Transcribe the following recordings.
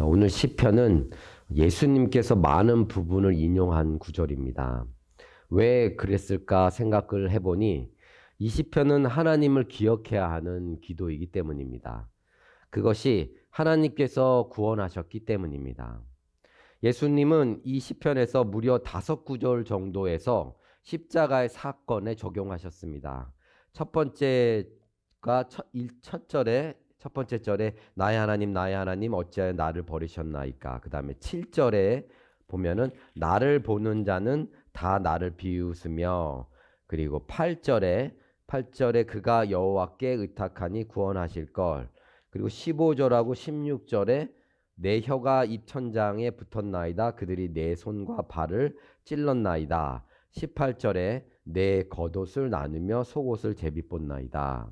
오늘 시편은 예수님께서 많은 부분을 인용한 구절입니다. 왜 그랬을까 생각을 해보니 이 시편은 하나님을 기억해야 하는 기도이기 때문입니다. 그것이 하나님께서 구원하셨기 때문입니다. 예수님은 이 시편에서 무려 5구절 정도에서 십자가의 사건에 적용하셨습니다. 첫 번째가 첫 번째 절에 나의 하나님 어찌하여 나를 버리셨나이까. 그 다음에 7절에 보면은 나를 보는 자는 다 나를 비웃으며, 그리고 8절에 그가 여호와께 의탁하니 구원하실 걸. 그리고 15절하고 16절에 내 혀가 입천장에 붙었나이다. 그들이 내 손과 발을 찔렀나이다. 18절에 내 겉옷을 나누며 속옷을 제비뽑나이다.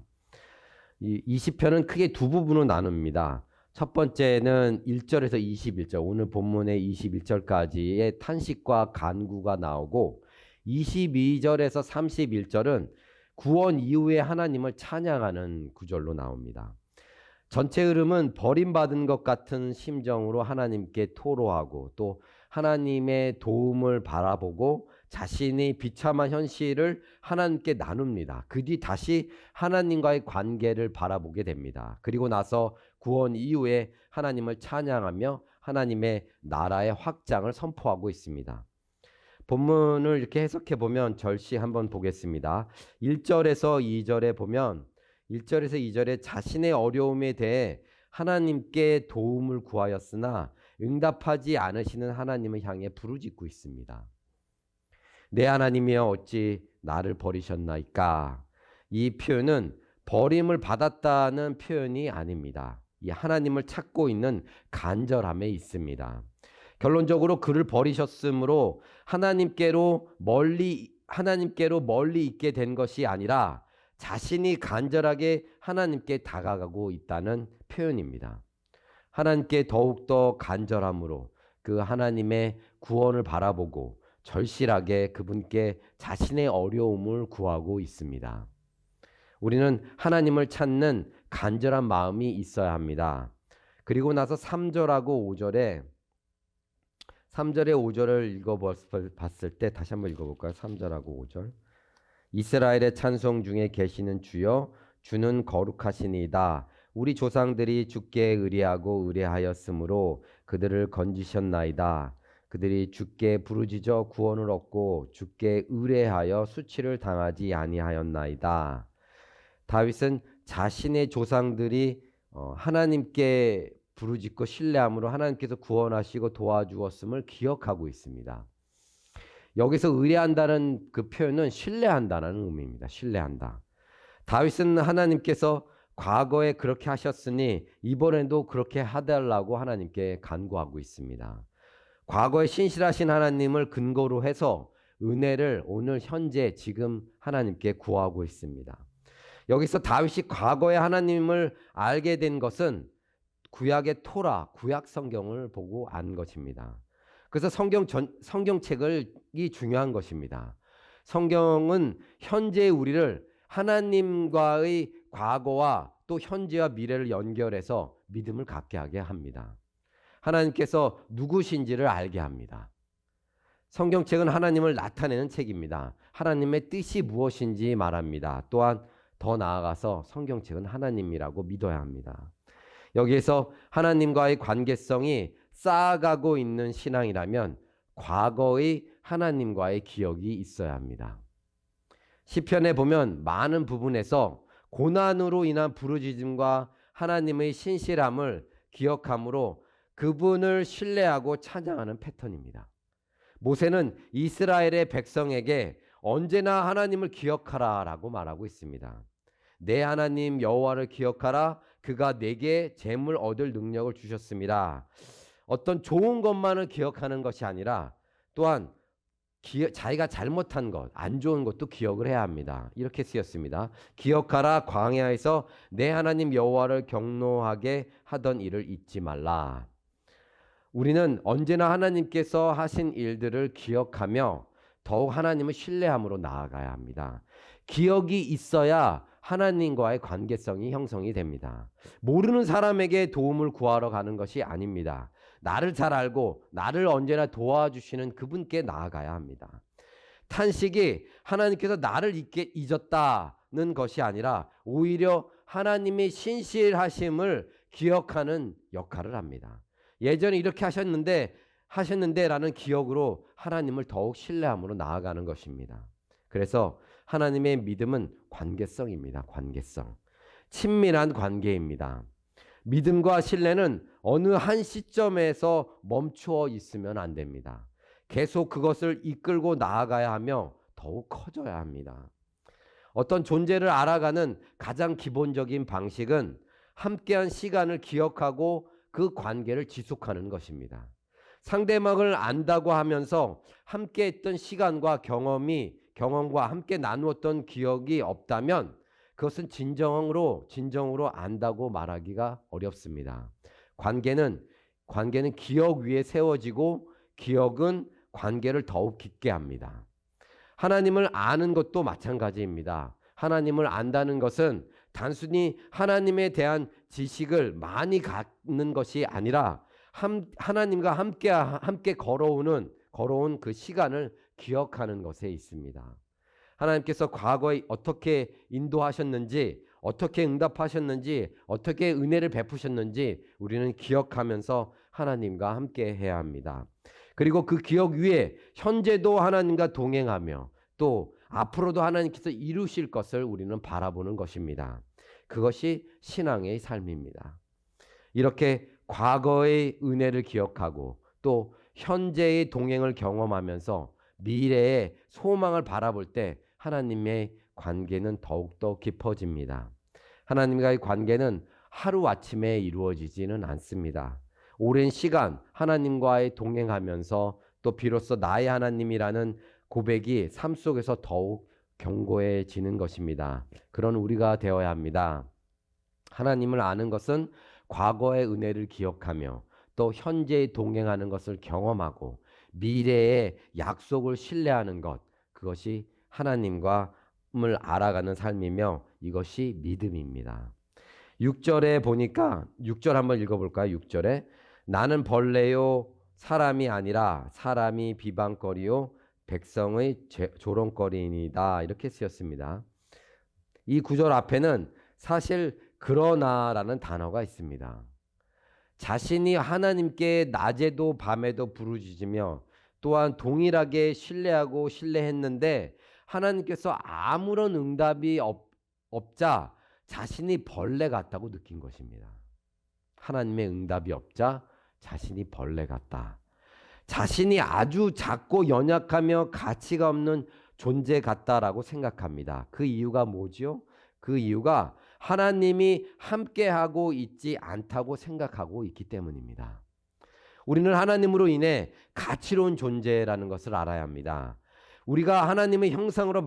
이 시편은 크게 두 부분으로 나눕니다. 첫 번째는 1절에서 21절, 오늘 본문의 21절까지의 탄식과 간구가 나오고, 22절에서 31절은 구원 이후에 하나님을 찬양하는 구절로 나옵니다. 전체 흐름은 버림받은 것 같은 심정으로 하나님께 토로하고, 또 하나님의 도움을 바라보고 자신이 비참한 현실을 하나님께 나눕니다. 그 뒤 다시 하나님과의 관계를 바라보게 됩니다. 그리고 나서 구원 이후에 하나님을 찬양하며 하나님의 나라의 확장을 선포하고 있습니다. 본문을 이렇게 해석해 보면 절시 한번 보겠습니다. 1절에서 2절에 보면 1절에서 2절에 자신의 어려움에 대해 하나님께 도움을 구하였으나 응답하지 않으시는 하나님을 향해 부르짖고 있습니다. 내 하나님이여 어찌 나를 버리셨나이까. 이 표현은 버림을 받았다는 표현이 아닙니다. 이 하나님을 찾고 있는 간절함에 있습니다. 결론적으로 그를 버리셨으므로 하나님께로 멀리 있게 된 것이 아니라 자신이 간절하게 하나님께 다가가고 있다는 표현입니다. 하나님께 더욱더 간절함으로 그 하나님의 구원을 바라보고 절실하게 그분께 자신의 어려움을 구하고 있습니다. 우리는 하나님을 찾는 간절한 마음이 있어야 합니다. 그리고 나서 3절하고 5절을 읽어봤을 때 다시 한번 읽어볼까요? 3절하고 5절. 이스라엘의 찬송 중에 계시는 주여, 주는 거룩하시니이다. 우리 조상들이 주께 의뢰하였으므로 그들을 건지셨나이다. 그들이 주께 부르짖어 구원을 얻고 주께 의뢰하여 수치를 당하지 아니하였나이다. 다윗은 자신의 조상들이 하나님께 부르짖고 신뢰함으로 하나님께서 구원하시고 도와주었음을 기억하고 있습니다. 여기서 의뢰한다는 그 표현은 신뢰한다는 의미입니다. 신뢰한다. 다윗은 하나님께서 과거에 그렇게 하셨으니 이번에도 그렇게 해달라고 하나님께 간구하고 있습니다. 과거에 신실하신 하나님을 근거로 해서 은혜를 오늘 현재 지금 하나님께 구하고 있습니다. 여기서 다윗이 과거에 하나님을 알게 된 것은 구약의 토라, 구약 성경을 보고 안 것입니다. 그래서 성경책이 중요한 것입니다. 성경은 현재의 우리를 하나님과의 과거와 또 현재와 미래를 연결해서 믿음을 갖게 하게 합니다. 하나님께서 누구신지를 알게 합니다. 성경책은 하나님을 나타내는 책입니다. 하나님의 뜻이 무엇인지 말합니다. 또한 더 나아가서 성경책은 하나님이라고 믿어야 합니다. 여기에서 하나님과의 관계성이 쌓아가고 있는 신앙이라면 과거의 하나님과의 기억이 있어야 합니다. 시편에 보면 많은 부분에서 고난으로 인한 부르짖음과 하나님의 신실함을 기억함으로 그분을 신뢰하고 찬양하는 패턴입니다. 모세는 이스라엘의 백성에게 언제나 하나님을 기억하라 라고 말하고 있습니다. 내 하나님 여호와를 기억하라. 그가 내게 재물 얻을 능력을 주셨습니다. 어떤 좋은 것만을 기억하는 것이 아니라 또한 자기가 잘못한 것, 안 좋은 것도 기억을 해야 합니다. 이렇게 쓰였습니다. 기억하라. 광야에서 내 하나님 여호와를 경노하게 하던 일을 잊지 말라. 우리는 언제나 하나님께서 하신 일들을 기억하며 더욱 하나님을 신뢰함으로 나아가야 합니다. 기억이 있어야 하나님과의 관계성이 형성이 됩니다. 모르는 사람에게 도움을 구하러 가는 것이 아닙니다. 나를 잘 알고 나를 언제나 도와주시는 그분께 나아가야 합니다. 탄식이 하나님께서 나를 잊었다는 것이 아니라 오히려 하나님의 신실하심을 기억하는 역할을 합니다. 예전에 이렇게 하셨는데라는 기억으로 하나님을 더욱 신뢰함으로 나아가는 것입니다. 그래서 하나님의 믿음은 관계성입니다. 관계성. 친밀한 관계입니다. 믿음과 신뢰는 어느 한 시점에서 멈추어 있으면 안 됩니다. 계속 그것을 이끌고 나아가야 하며 더욱 커져야 합니다. 어떤 존재를 알아가는 가장 기본적인 방식은 함께한 시간을 기억하고 그 관계를 지속하는 것입니다. 상대방을 안다고 하면서 함께했던 시간과 경험과 함께 나누었던 기억이 없다면 그것은 진정으로 안다고 말하기가 어렵습니다. 관계는 기억 위에 세워지고 기억은 관계를 더욱 깊게 합니다. 하나님을 아는 것도 마찬가지입니다. 하나님을 안다는 것은 단순히 하나님에 대한 지식을 많이 갖는 것이 아니라 하나님과 함께 걸어온 그 시간을 기억하는 것에 있습니다. 하나님께서 과거에 어떻게 인도하셨는지, 어떻게 응답하셨는지, 어떻게 은혜를 베푸셨는지 우리는 기억하면서 하나님과 함께 해야 합니다. 그리고 그 기억 위에 현재도 하나님과 동행하며 또 앞으로도 하나님께서 이루실 것을 우리는 바라보는 것입니다. 그것이 신앙의 삶입니다. 이렇게 과거의 은혜를 기억하고 또 현재의 동행을 경험하면서 미래의 소망을 바라볼 때 하나님의 관계는 더욱더 깊어집니다. 하나님과의 관계는 하루아침에 이루어지지는 않습니다. 오랜 시간 하나님과의 동행하면서 또 비로소 나의 하나님이라는 고백이 삶 속에서 더욱 견고해지는 것입니다. 그런 우리가 되어야 합니다. 하나님을 아는 것은 과거의 은혜를 기억하며 또 현재에 동행하는 것을 경험하고 미래의 약속을 신뢰하는 것, 그것이 하나님과를 알아가는 삶이며 이것이 믿음입니다. 6절에 보니까 6절 한번 읽어볼까요? 6절에 나는 벌레요 사람이 아니라 사람이 비방거리요 백성의 조롱거리이다 이렇게 쓰였습니다. 이 구절 앞에는 사실 그러나라는 단어가 있습니다. 자신이 하나님께 낮에도 밤에도 부르짖으며 또한 동일하게 신뢰했는데 하나님께서 아무런 응답이 없자 자신이 벌레 같다고 느낀 것입니다. 하나님의 응답이 없자 자신이 벌레 같다. 자신이 아주 작고 연약하며 가치가 없는 존재 같다라고 생각합니다. 그 이유가 뭐지요? 그 이유가 하나님이 함께하고 있지 않다고 생각하고 있기 때문입니다. 우리는 하나님으로 인해 가치로운 존재라는 것을 알아야 합니다. 우리가 하나님의 형상으로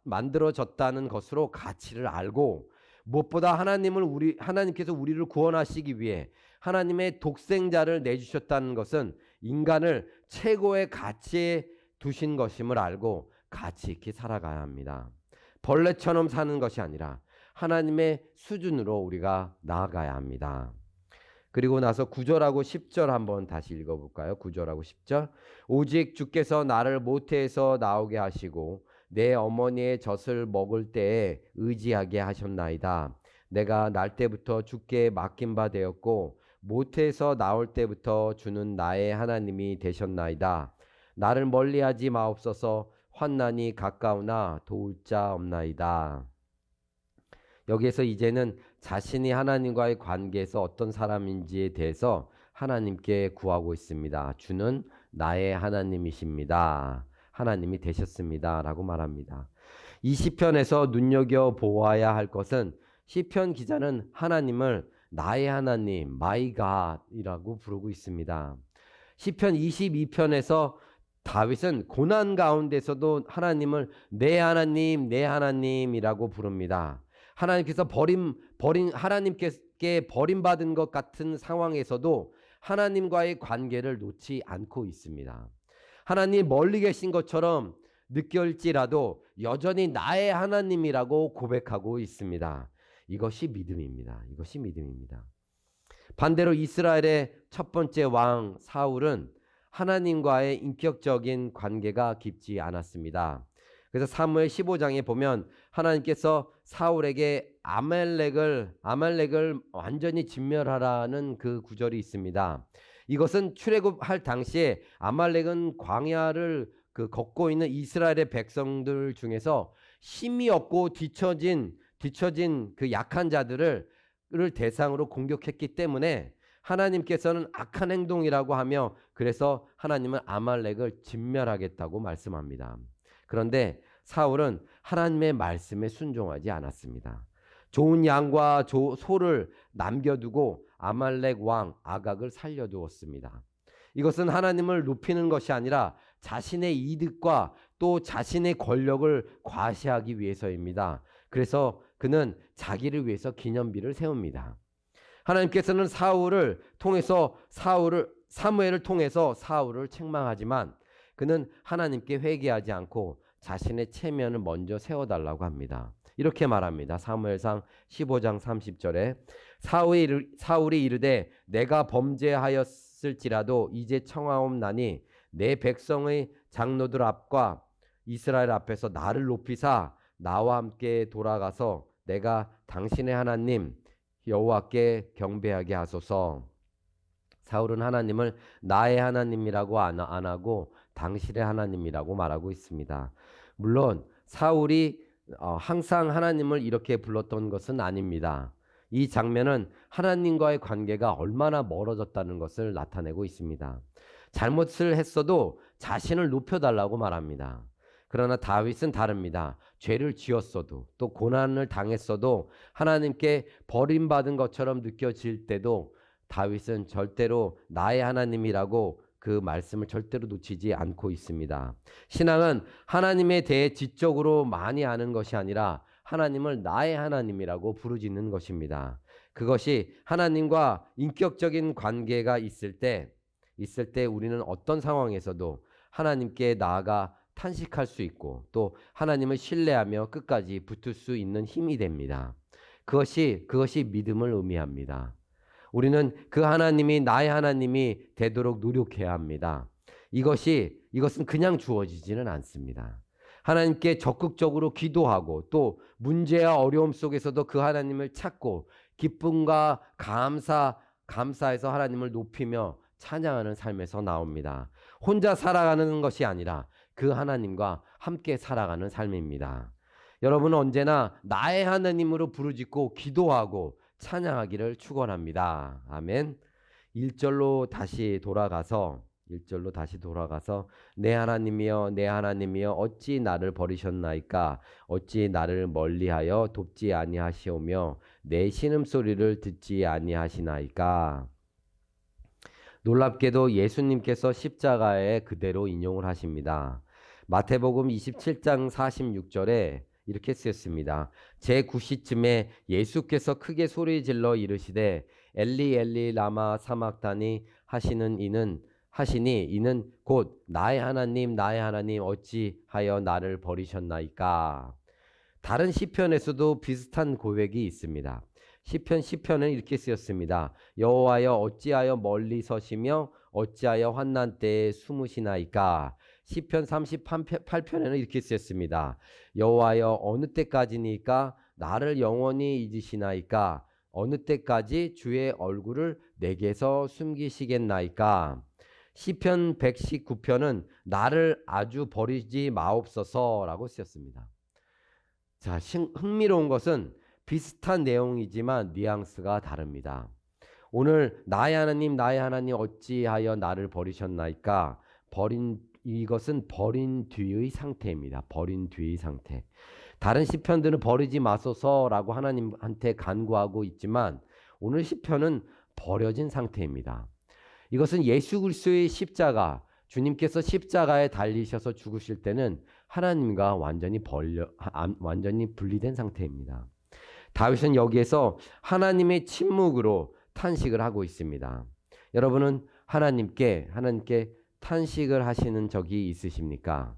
만들어졌다는 것으로 가치를 알고 무엇보다 하나님께서 우리를 구원하시기 위해 하나님의 독생자를 내주셨다는 것은 인간을 최고의 가치에 두신 것임을 알고 가치 있게 살아가야 합니다. 벌레처럼 사는 것이 아니라 하나님의 수준으로 우리가 나아가야 합니다. 그리고 나서 9절하고 10절 한번 다시 읽어볼까요? 9절하고 10절. 오직 주께서 나를 모태에서 나오게 하시고 내 어머니의 젖을 먹을 때에 의지하게 하셨나이다. 내가 날 때부터 주께 맡긴 바 되었고 모태에서 나올 때부터 주는 나의 하나님이 되셨나이다. 나를 멀리하지 마옵소서. 환난이 가까우나 도울 자 없나이다. 여기에서 이제는 자신이 하나님과의 관계에서 어떤 사람인지에 대해서 하나님께 구하고 있습니다. 주는 나의 하나님이십니다. 하나님이 되셨습니다. 라고 말합니다. 이 시편에서 눈여겨보아야 할 것은 시편 기자는 하나님을 나의 하나님, my God이라고 부르고 있습니다. 시편 22편에서 다윗은 고난 가운데서도 하나님을 내 하나님, 내 하나님이라고 부릅니다. 하나님께서 하나님께 버림받은 것 같은 상황에서도 하나님과의 관계를 놓지 않고 있습니다. 하나님 멀리 계신 것처럼 느낄지라도 여전히 나의 하나님이라고 고백하고 있습니다. 이것이 믿음입니다. 이것이 믿음입니다. 반대로 이스라엘의 첫 번째 왕 사울은 하나님과의 인격적인 관계가 깊지 않았습니다. 그래서 사무엘 15장에 보면 하나님께서 사울에게 아말렉을 완전히 진멸하라는 그 구절이 있습니다. 이것은 출애굽할 당시에 아말렉은 광야를 걷고 있는 이스라엘의 백성들 중에서 힘이 없고 뒤처진 그 약한 자들을 대상으로 공격했기 때문에 하나님께서는 악한 행동이라고 하며 그래서 하나님은 아말렉을 진멸하겠다고 말씀합니다. 그런데 사울은 하나님의 말씀에 순종하지 않았습니다. 좋은 양과 소를 남겨두고 아말렉 왕 아각을 살려두었습니다. 이것은 하나님을 높이는 것이 아니라 자신의 이득과 또 자신의 권력을 과시하기 위해서입니다. 그래서 그는 자기를 위해서 기념비를 세웁니다. 하나님께서는 사무엘을 통해서 사울을 책망하지만 그는 하나님께 회개하지 않고 자신의 체면을 먼저 세워달라고 합니다. 이렇게 말합니다. 사무엘상 15장 30절에 사울이 이르되 내가 범죄하였을지라도 이제 청하옵나니 내 백성의 장로들 앞과 이스라엘 앞에서 나를 높이사 나와 함께 돌아가서 내가 당신의 하나님 여호와께 경배하게 하소서. 사울은 하나님을 나의 하나님이라고 안 하고 당신의 하나님이라고 말하고 있습니다. 물론 사울이 항상 하나님을 이렇게 불렀던 것은 아닙니다. 이 장면은 하나님과의 관계가 얼마나 멀어졌다는 것을 나타내고 있습니다. 잘못을 했어도 자신을 높여달라고 말합니다. 그러나 다윗은 다릅니다. 죄를 지었어도 또 고난을 당했어도 하나님께 버림받은 것처럼 느껴질 때도 다윗은 절대로 나의 하나님이라고 그 말씀을 절대로 놓치지 않고 있습니다. 신앙은 하나님에 대해 지적으로 많이 아는 것이 아니라 하나님을 나의 하나님이라고 부르짖는 것입니다. 그것이 하나님과 인격적인 관계가 있을 때 우리는 어떤 상황에서도 하나님께 나아가 탄식할 수 있고 또 하나님을 신뢰하며 끝까지 붙을 수 있는 힘이 됩니다. 그것이 믿음을 의미합니다. 우리는 그 하나님이 나의 하나님이 되도록 노력해야 합니다. 이것은 그냥 주어지지는 않습니다. 하나님께 적극적으로 기도하고 또 문제와 어려움 속에서도 그 하나님을 찾고 기쁨과 감사해서 하나님을 높이며 찬양하는 삶에서 나옵니다. 혼자 살아가는 것이 아니라 그 하나님과 함께 살아가는 삶입니다. 여러분은 언제나 나의 하나님으로 부르짖고 기도하고 찬양하기를 축원합니다. 아멘. 1절로 다시 돌아가서 내 하나님이여 어찌 나를 버리셨나이까 어찌 나를 멀리하여 돕지 아니하시오며 내 신음소리를 듣지 아니하시나이까. 놀랍게도 예수님께서 십자가에 그대로 인용을 하십니다. 마태복음 27장 46절에 이렇게 쓰였습니다. 제9시쯤에 예수께서 크게 소리질러 이르시되 엘리 엘리 라마 사막다니 하시니 이는 곧 나의 하나님 어찌하여 나를 버리셨나이까. 다른 시편에서도 비슷한 고백이 있습니다. 시편은 이렇게 쓰였습니다. 여호와여 어찌하여 멀리 서시며 어찌하여 환난 때에 숨으시나이까. 시편 38편에는 이렇게 쓰였습니다. 여호와여 어느 때까지니까 나를 영원히 잊으시나이까. 어느 때까지 주의 얼굴을 내게서 숨기시겠나이까. 시편 119편은 나를 아주 버리지 마옵소서라고 쓰였습니다. 자, 흥미로운 것은 비슷한 내용이지만 뉘앙스가 다릅니다. 오늘 나의 하나님 어찌하여 나를 버리셨나이까. 이것은 버린 뒤의 상태입니다. 버린 뒤의 상태. 다른 시편들은 버리지 마소서라고 하나님한테 간구하고 있지만 오늘 시편은 버려진 상태입니다. 이것은 예수 그리스도의 십자가, 주님께서 십자가에 달리셔서 죽으실 때는 하나님과 완전히 분리된 상태입니다. 다윗은 여기에서 하나님의 침묵으로 탄식을 하고 있습니다. 여러분은 하나님께 탄식을 하시는 적이 있으십니까?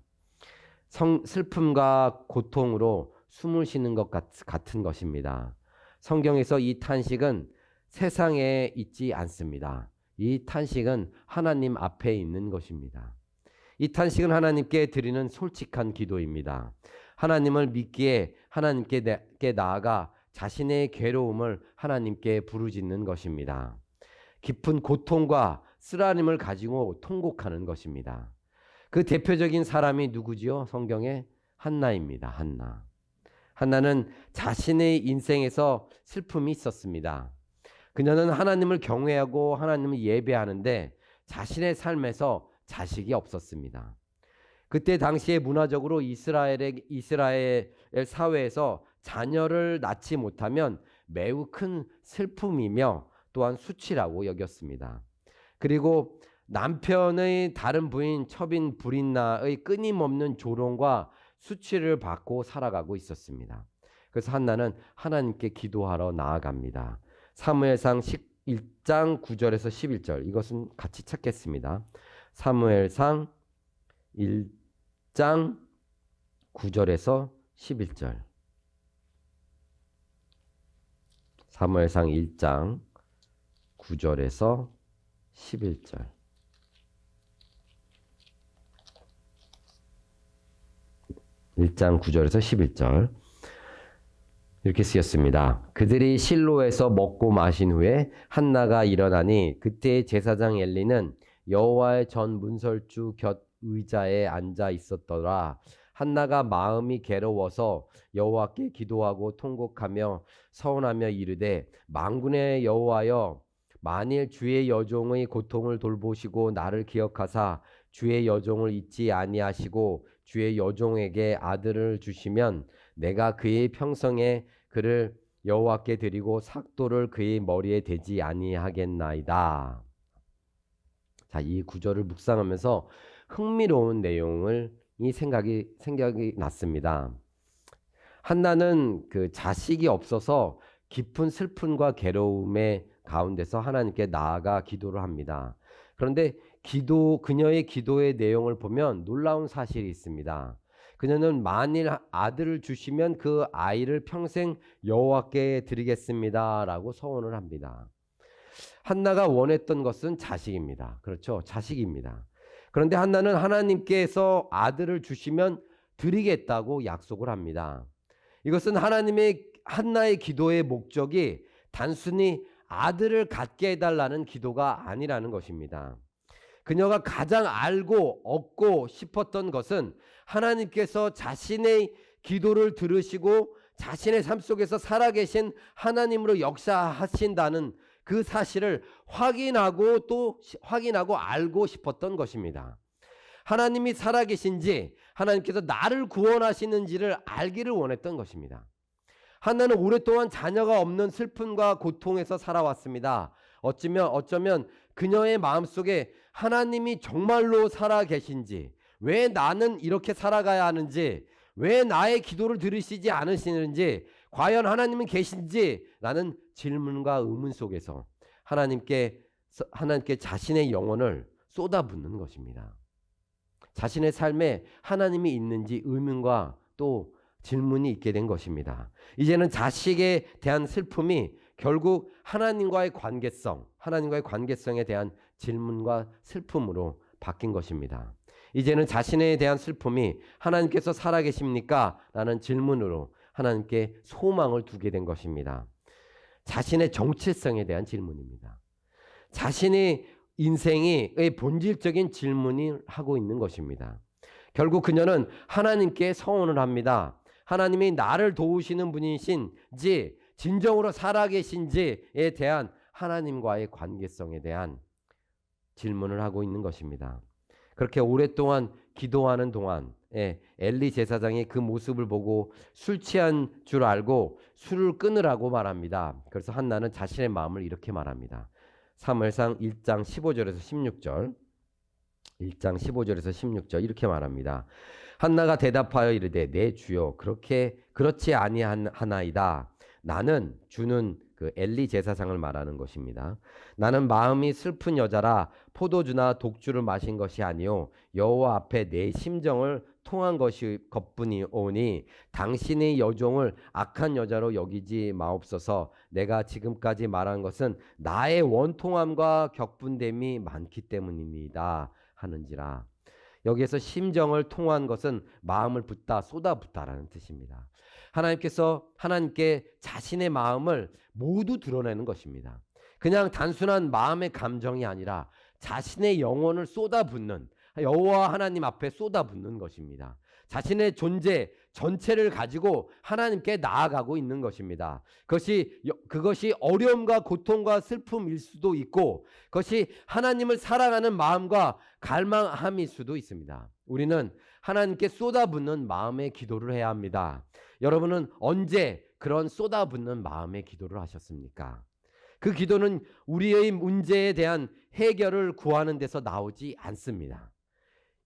슬픔과 고통으로 숨을 쉬는 것 같은 것입니다. 성경에서 이 탄식은 세상에 있지 않습니다. 이 탄식은 하나님 앞에 있는 것입니다. 이 탄식은 하나님께 드리는 솔직한 기도입니다. 하나님을 믿기에 하나님께 나아가 자신의 괴로움을 하나님께 부르짖는 것입니다. 깊은 고통과 쓰라림을 가지고 통곡하는 것입니다. 그 대표적인 사람이 누구지요? 성경에 한나입니다. 한나. 한나는 자신의 인생에서 슬픔이 있었습니다. 그녀는 하나님을 경외하고 하나님을 예배하는데 자신의 삶에서 자식이 없었습니다. 그때 당시에 문화적으로 이스라엘 사회에서 자녀를 낳지 못하면 매우 큰 슬픔이며 또한 수치라고 여겼습니다. 그리고 남편의 다른 부인 첩인 브린나의 끊임없는 조롱과 수치를 받고 살아가고 있었습니다. 그래서 한나는 하나님께 기도하러 나아갑니다. 사무엘상 1장 9절에서 11절, 이것은 같이 찾겠습니다. 사무엘상 1장 9절에서 11절. 사무엘상 1장 9절에서 11절. (1장 9절에서 11절) 이렇게 쓰였습니다. 그들이 실로에서 먹고 마신 후에 한나가 일어나니 그때 제사장 엘리는 여호와의 전 문설주 곁 의자에 앉아 있었더라. 한나가 마음이 괴로워서 여호와께 기도하고 통곡하며 서원하며 이르되, 만군의 여호와여, 만일 주의 여종의 고통을 돌보시고 나를 기억하사 주의 여종을 잊지 아니하시고 주의 여종에게 아들을 주시면 내가 그의 평생에 그를 여호와께 드리고 삭도를 그의 머리에 대지 아니하겠나이다. 자, 이 구절을 묵상하면서 흥미로운 내용을 생각이 났습니다. 한나는 그 자식이 없어서 깊은 슬픔과 괴로움의 가운데서 하나님께 나아가 기도를 합니다. 그런데 그녀의 기도의 내용을 보면 놀라운 사실이 있습니다. 그녀는 만일 아들을 주시면 그 아이를 평생 여호와께 드리겠습니다 라고 서원을 합니다. 한나가 원했던 것은 자식입니다. 그렇죠? 자식입니다. 그런데 한나는 하나님께서 아들을 주시면 드리겠다고 약속을 합니다. 이것은 한나의 기도의 목적이 단순히 아들을 갖게 해달라는 기도가 아니라는 것입니다. 그녀가 가장 알고 얻고 싶었던 것은 하나님께서 자신의 기도를 들으시고 자신의 삶 속에서 살아계신 하나님으로 역사하신다는 그 사실을 확인하고 알고 싶었던 것입니다. 하나님이 살아계신지, 하나님께서 나를 구원하시는지를 알기를 원했던 것입니다. 한나는 오랫동안 자녀가 없는 슬픔과 고통에서 살아왔습니다. 어쩌면 그녀의 마음속에 하나님이 정말로 살아계신지, 왜 나는 이렇게 살아가야 하는지, 왜 나의 기도를 들으시지 않으시는지, 과연 하나님은 계신지 라는 질문과 의문 속에서 하나님께 자신의 영혼을 쏟아붓는 것입니다. 자신의 삶에 하나님이 있는지 의문과 또 질문이 있게 된 것입니다. 이제는 자식에 대한 슬픔이 결국 하나님과의 관계성에 대한 질문과 슬픔으로 바뀐 것입니다. 이제는 자신에 대한 슬픔이 하나님께서 살아계십니까? 라는 질문으로 하나님께 소망을 두게 된 것입니다. 자신의 정체성에 대한 질문입니다. 자신의 인생의 본질적인 질문을 하고 있는 것입니다. 결국 그녀는 하나님께 서원을 합니다. 하나님이 나를 도우시는 분이신지, 진정으로 살아계신지에 대한 하나님과의 관계성에 대한 질문을 하고 있는 것입니다. 그렇게 오랫동안 기도하는 동안 엘리 제사장이 그 모습을 보고 술 취한 줄 알고 술을 끊으라고 말합니다. 그래서 한나는 자신의 마음을 이렇게 말합니다. 사무엘상 1장 15절에서 16절, 1장 15절에서 16절 이렇게 말합니다. 한나가 대답하여 이르되, 내 주여, 그렇지 아니하나이다. 나는, 주는 그 엘리 제사장을 말하는 것입니다. 나는 마음이 슬픈 여자라 포도주나 독주를 마신 것이 아니요 여호와 앞에 내 심정을 통한 것뿐이오니 당신의 여종을 악한 여자로 여기지 마옵소서. 내가 지금까지 말한 것은 나의 원통함과 격분됨이 많기 때문입니다 하는지라. 여기에서 심정을 통한 것은 마음을 붓다, 쏟아붓다라는 뜻입니다. 하나님께 자신의 마음을 모두 드러내는 것입니다. 그냥 단순한 마음의 감정이 아니라 자신의 영혼을 쏟아붓는, 여호와 하나님 앞에 쏟아붓는 것입니다. 자신의 존재 전체를 가지고 하나님께 나아가고 있는 것입니다. 그것이 어려움과 고통과 슬픔일 수도 있고, 그것이 하나님을 사랑하는 마음과 갈망함일 수도 있습니다. 우리는 하나님께 쏟아붓는 마음의 기도를 해야 합니다. 여러분은 언제 그런 쏟아붓는 마음의 기도를 하셨습니까? 그 기도는 우리의 문제에 대한 해결을 구하는 데서 나오지 않습니다.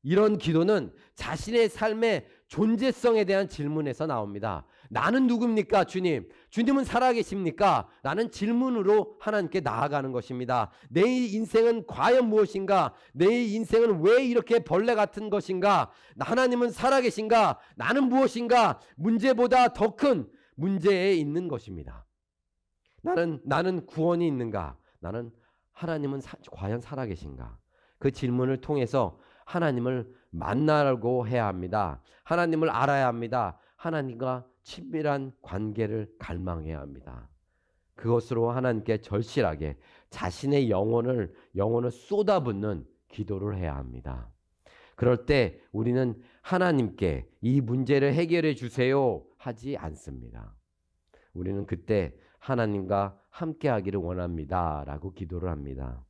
이런 기도는 자신의 삶의 존재성에 대한 질문에서 나옵니다. 나는 누굽니까, 주님? 주님은 살아계십니까? 라는 질문으로 하나님께 나아가는 것입니다. 내 인생은 과연 무엇인가? 내 인생은 왜 이렇게 벌레 같은 것인가? 하나님은 살아계신가? 나는 무엇인가? 문제보다 더 큰 문제에 있는 것입니다. 나는 구원이 있는가? 하나님은 과연 살아계신가? 그 질문을 통해서 하나님을 만나고 해야 합니다. 하나님을 알아야 합니다. 하나님과 친밀한 관계를 갈망해야 합니다. 그것으로 하나님께 절실하게 자신의 영혼을 쏟아붓는 기도를 해야 합니다. 그럴 때 우리는 하나님께 이 문제를 해결해 주세요 하지 않습니다. 우리는 그때 하나님과 함께 하기를 원합니다 라고 기도를 합니다.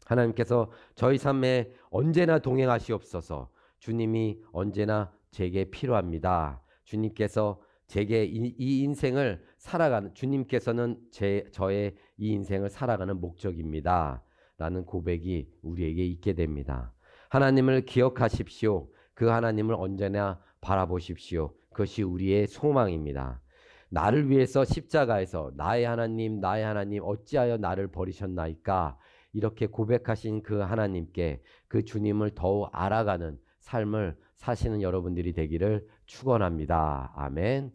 하나님께서 저희 삶에 언제나 동행하시옵소서. 주님이 언제나 제게 필요합니다. 주님께서 제게 이 인생을 살아가는, 주님께서는 저의 이 인생을 살아가는 목적입니다 라는 고백이 우리에게 있게 됩니다. 하나님을 기억하십시오. 그 하나님을 언제나 바라보십시오. 그것이 우리의 소망입니다. 나를 위해서 십자가에서 나의 하나님 어찌하여 나를 버리셨나이까, 이렇게 고백하신 그 하나님께, 그 주님을 더욱 알아가는 삶을 사시는 여러분들이 되기를 축원합니다. 아멘.